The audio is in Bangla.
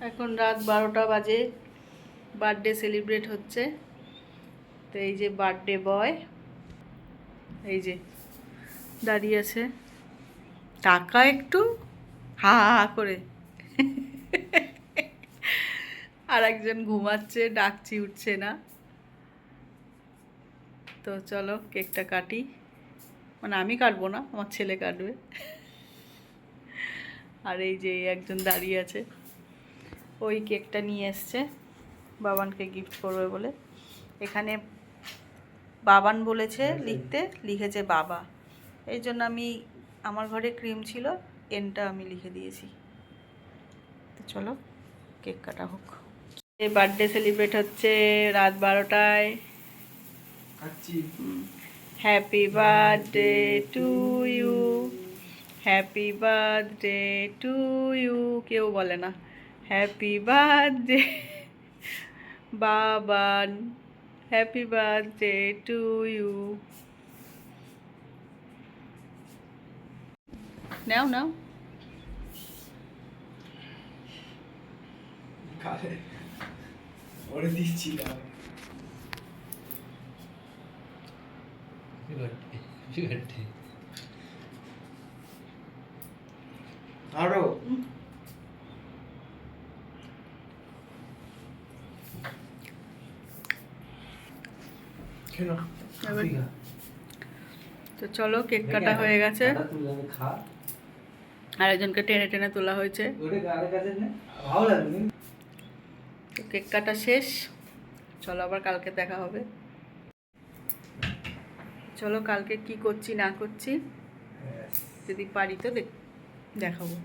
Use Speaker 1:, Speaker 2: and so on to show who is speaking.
Speaker 1: এখন রাত 12টা বাজে, বার্থডে সেলিব্রেট হচ্ছে। তো এই যে বার্থডে বয়, এই যে দাঁড়িয়ে আছে, টাকা একটু হা হা করে। আর একজন ঘুমাচ্ছে, ডাকছি উঠছে না। তো চলো কেকটা কাটি, মানে আমি কাটবো না, আমার ছেলে কাটবে। আর এই যে একজন দাঁড়িয়ে আছে, ওই কেকটা নিয়ে এসছে বাবানকে গিফট করবে বলে। এখানে বাবান বলেছে লিখতে, লিখেছে বাবা, এই জন্য আমি, আমার ঘরে ক্রিম ছিল, এনটা আমি লিখে দিয়েছি। তো চলো কেক কাটা হোক। এই বার্থডে সেলিব্রেট হচ্ছে রাত 12টায়। Happy birthday to you, happy birthday to you. কেউ বলে না happy birthday Baban, happy birthday to you. নাও নাও।
Speaker 2: ওরে দিচ্ছিলাম। আরো
Speaker 1: তো চলো কেক কাটা হয়ে গেছে, আরেকজনকে টেনে টেনে তোলা হয়েছে। তো কেক কাটা শেষ, চলো আবার কালকে দেখা হবে। চলো কালকে কি করছি না করছি, যদি পারি তো দেখাবো।